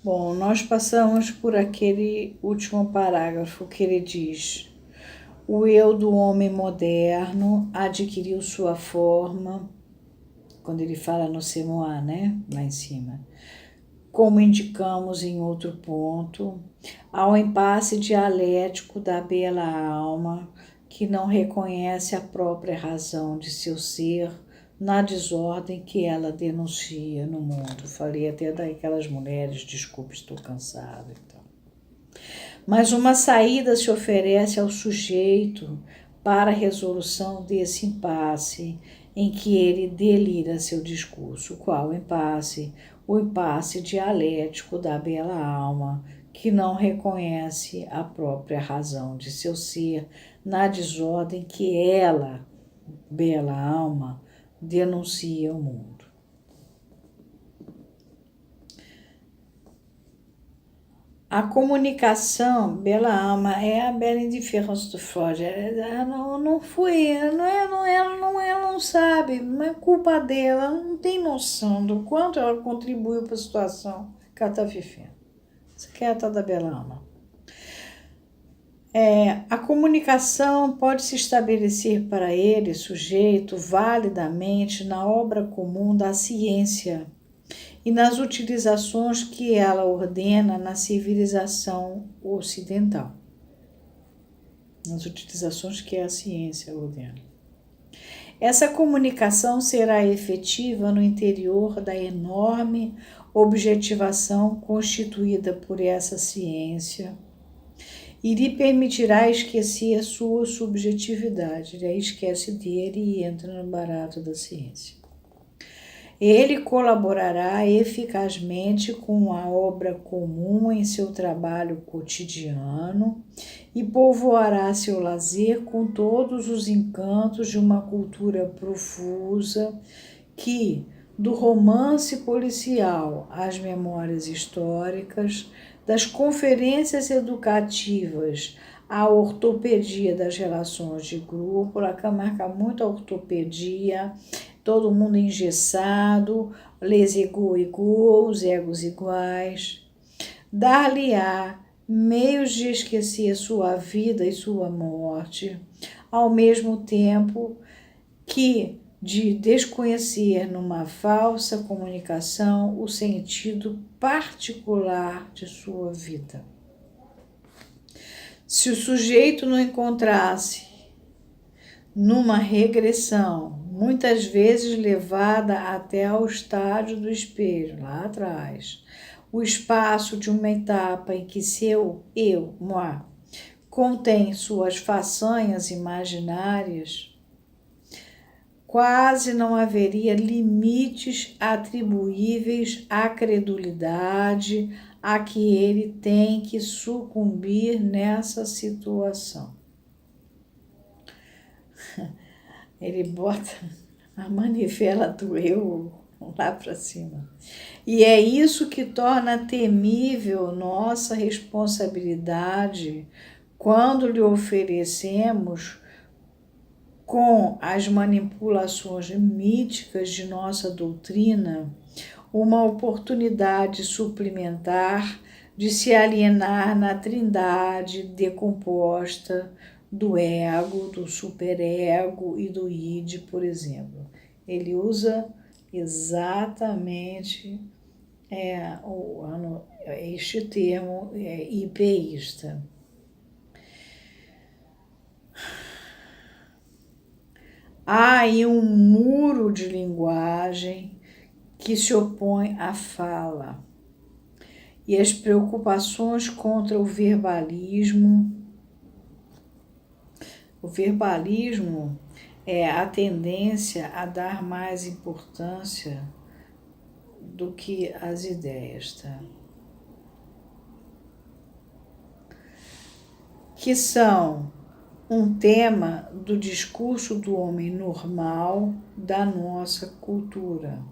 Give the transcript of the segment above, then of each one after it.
Bom, nós passamos por aquele último parágrafo que ele diz: o eu do homem moderno adquiriu sua forma, quando ele fala no Semoá, né? Lá em cima. Como indicamos em outro ponto, ao impasse dialético da bela alma, que não reconhece a própria razão de seu ser na desordem que ela denuncia no mundo. Falei até daquelas mulheres, desculpe, estou cansada. Então. Mas uma saída se oferece ao sujeito para a resolução desse impasse em que ele delira seu discurso. Qual impasse? O impasse dialético da bela alma, que não reconhece a própria razão de seu ser na desordem que ela, bela alma, denuncia o mundo. A comunicação, bela alma, é a bela indiferença do Freud. Ela não foi, ela não sabe, não é culpa dela, ela não tem noção do quanto ela contribuiu para a situação que ela está vivendo. Isso aqui é a tal da bela alma. A comunicação pode se estabelecer para ele, sujeito, validamente na obra comum da ciência e nas utilizações que ela ordena na civilização ocidental. Nas utilizações que a ciência ordena. Essa comunicação será efetiva no interior da enorme objetivação constituída por essa ciência e lhe permitirá esquecer sua subjetividade. Ele aí esquece dele e entra no barato da ciência. Ele colaborará eficazmente com a obra comum em seu trabalho cotidiano e povoará seu lazer com todos os encantos de uma cultura profusa que, do romance policial às memórias históricas, das conferências educativas à ortopedia das relações de grupo, ela marca muito a ortopedia, todo mundo engessado, les égaux égaux, os egos iguais. Dar-lhe-á meios de esquecer sua vida e sua morte, ao mesmo tempo que de desconhecer numa falsa comunicação o sentido particular de sua vida. Se o sujeito não encontrasse numa regressão, muitas vezes levada até ao estádio do espelho, lá atrás, o espaço de uma etapa em que seu eu, moi, contém suas façanhas imaginárias, quase não haveria limites atribuíveis à credulidade a que ele tem que sucumbir nessa situação. Ele bota a manivela do eu lá para cima. E é isso que torna temível nossa responsabilidade quando lhe oferecemos, com as manipulações míticas de nossa doutrina, uma oportunidade suplementar de se alienar na trindade decomposta do ego, do superego e do id, por exemplo. Ele usa exatamente este termo ipeísta. Há aí um muro de linguagem que se opõe à fala e as preocupações contra o verbalismo. O verbalismo é a tendência a dar mais importância do que as ideias, tá? Que são um tema do discurso do homem normal da nossa cultura.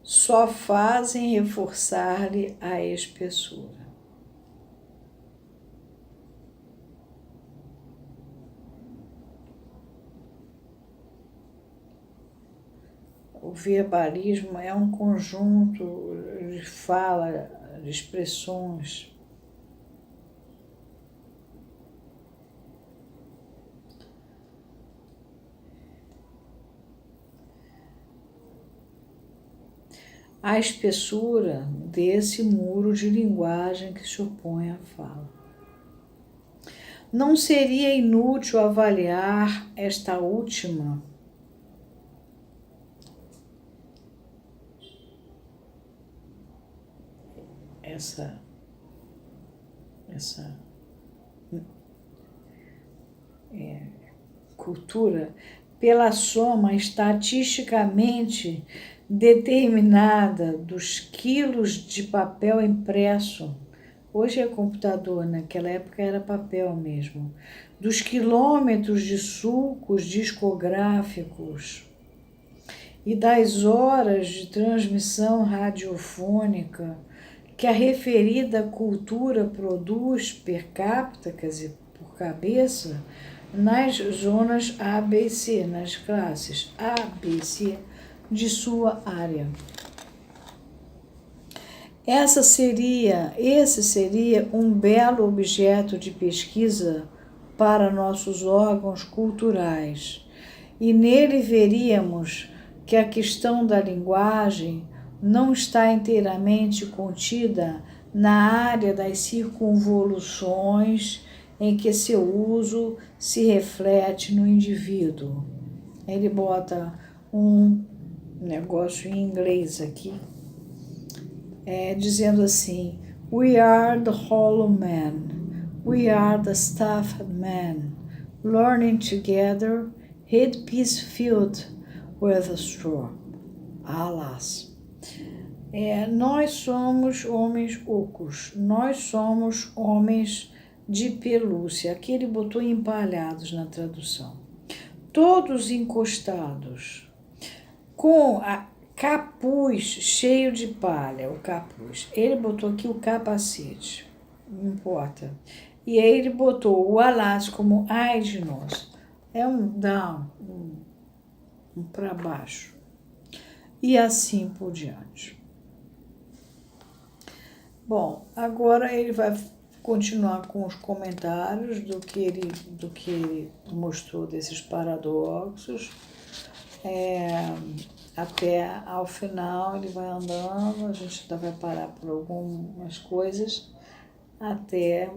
Só fazem reforçar-lhe a espessura. verbalismo é um conjunto de fala, de expressões. A espessura desse muro de linguagem que se opõe à fala. Não seria inútil avaliar esta última essa cultura pela soma estatisticamente determinada dos quilos de papel impresso. Hoje é computador, naquela época era papel mesmo. Dos quilômetros de sulcos discográficos e das horas de transmissão radiofônica que a referida cultura produz per capita, quer dizer, por cabeça, nas zonas A, B, C, nas classes A, B, C de sua área. Esse seria um belo objeto de pesquisa para nossos órgãos culturais, e nele veríamos que a questão da linguagem não está inteiramente contida na área das circunvoluções em que seu uso se reflete no indivíduo. Ele bota um negócio em inglês aqui, dizendo assim: We are the hollow man, we are the staffed man, learning together, headpiece filled with a straw. Alas. Nós somos homens ocos, nós somos homens de pelúcia. Aqui ele botou empalhados na tradução. Todos encostados, com a capuz cheio de palha, o capuz. Ele botou aqui o capacete, não importa. E aí ele botou o alas como ai de nós. É um down, um para baixo. E assim por diante. Bom, agora ele vai continuar com os comentários do que ele mostrou desses paradoxos. Até ao final ele vai andando, a gente ainda vai parar por algumas coisas, até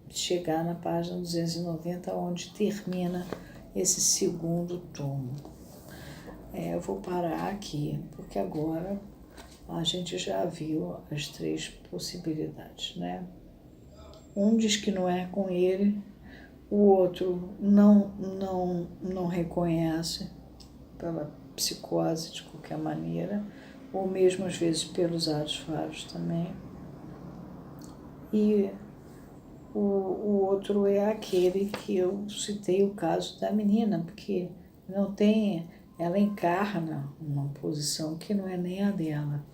chegar na página 290, onde termina esse segundo tomo. Eu vou parar aqui, porque agora a gente já viu as 3 possibilidades, né? Um diz que não é com ele, o outro não reconhece pela psicose de qualquer maneira, ou mesmo às vezes pelos atos faros também. E o outro é aquele que eu citei, o caso da menina, porque não tem, ela encarna uma posição que não é nem a dela.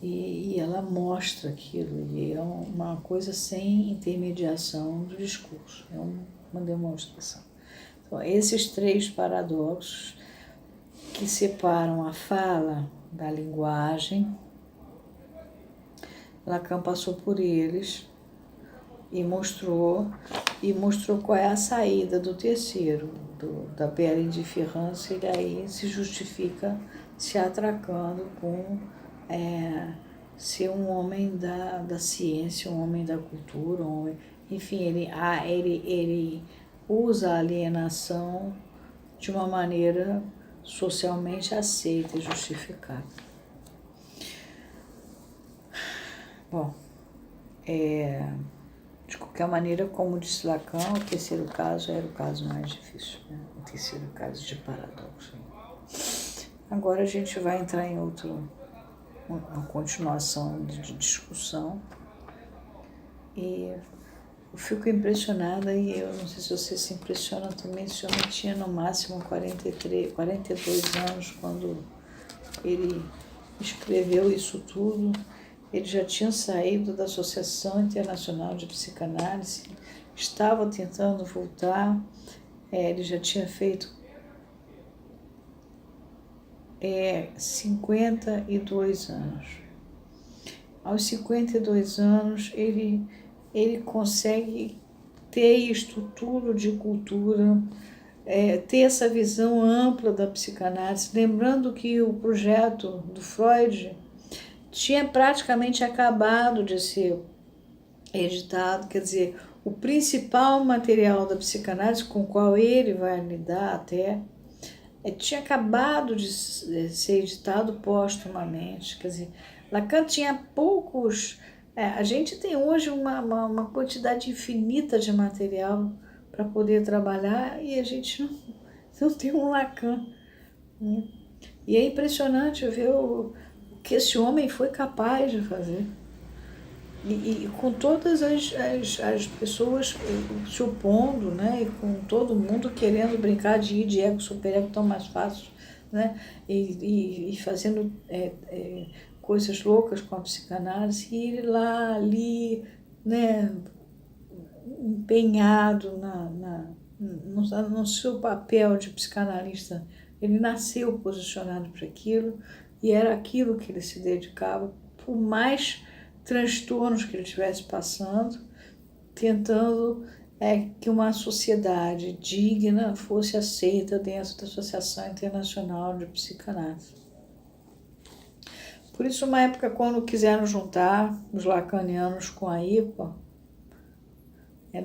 E ela mostra aquilo, e é uma coisa sem intermediação do discurso, é uma demonstração. Então, esses 3 paradoxos que separam a fala da linguagem, Lacan passou por eles e mostrou qual é a saída do terceiro, da bela indiferença. Ele aí se justifica se atracando com ser um homem da ciência, um homem da cultura, enfim, ele usa a alienação de uma maneira socialmente aceita e justificada. Bom, de qualquer maneira, como disse Lacan, o terceiro caso era o caso mais difícil, né? O terceiro caso de paradoxo. Agora a gente vai entrar em uma continuação de discussão, e eu fico impressionada, e eu não sei se você se impressiona também. Esse homem tinha no máximo 42 anos quando ele escreveu isso tudo. Ele já tinha saído da Associação Internacional de Psicanálise, estava tentando voltar, ele já tinha feito 52 anos. Aos 52 anos, ele consegue ter isto tudo de cultura, ter essa visão ampla da psicanálise, lembrando que o projeto do Freud tinha praticamente acabado de ser editado, quer dizer, o principal material da psicanálise com o qual ele vai lidar até, tinha acabado de ser editado póstumamente, quer dizer, Lacan tinha poucos... a gente tem hoje uma quantidade infinita de material para poder trabalhar e a gente não tem um Lacan, né? E é impressionante ver o que esse homem foi capaz de fazer. E com todas as pessoas se opondo, né? E com todo mundo querendo brincar de id, ego, superego tão mais fácil, né? E fazendo coisas loucas com a psicanálise, e ele lá, ali, né? Empenhado no seu papel de psicanalista. Ele nasceu posicionado para aquilo e era aquilo que ele se dedicava, por mais transtornos que ele estivesse passando, tentando que uma sociedade digna fosse aceita dentro da Associação Internacional de Psicanálise. Por isso, uma época, quando quiseram juntar os lacanianos com a IPA,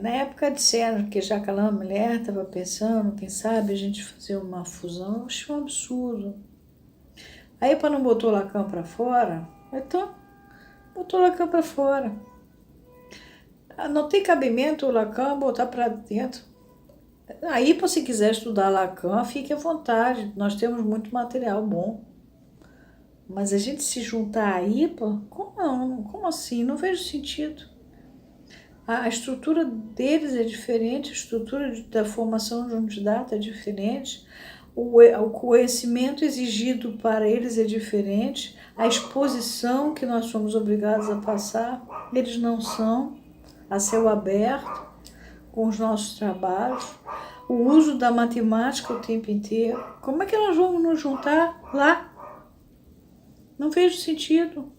na época disseram que já aquela mulher estava pensando, quem sabe a gente fazer uma fusão, eu achei um absurdo. A IPA não botou Lacan para fora, então botou Lacan para fora. Não tem cabimento o Lacan botar para dentro. A IPA, se quiser estudar Lacan, fique à vontade, nós temos muito material bom. Mas a gente se juntar à IPA, como assim? Não vejo sentido. A estrutura deles é diferente, a estrutura da formação de um didata é diferente, o conhecimento exigido para eles é diferente, a exposição que nós somos obrigados a passar, eles não são, a céu aberto, com os nossos trabalhos, o uso da matemática o tempo inteiro. Como é que nós vamos nos juntar lá? Não vejo sentido.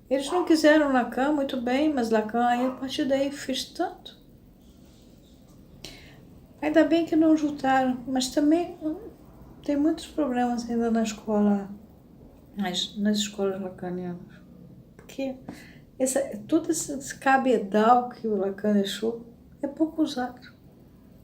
Eles não quiseram Lacan, muito bem, mas Lacan aí, a partir daí fez tanto. Ainda bem que não juntaram, mas também tem muitos problemas ainda na escola, nas escolas lacanianas. Porque todo esse cabedal que o Lacan deixou é pouco usado.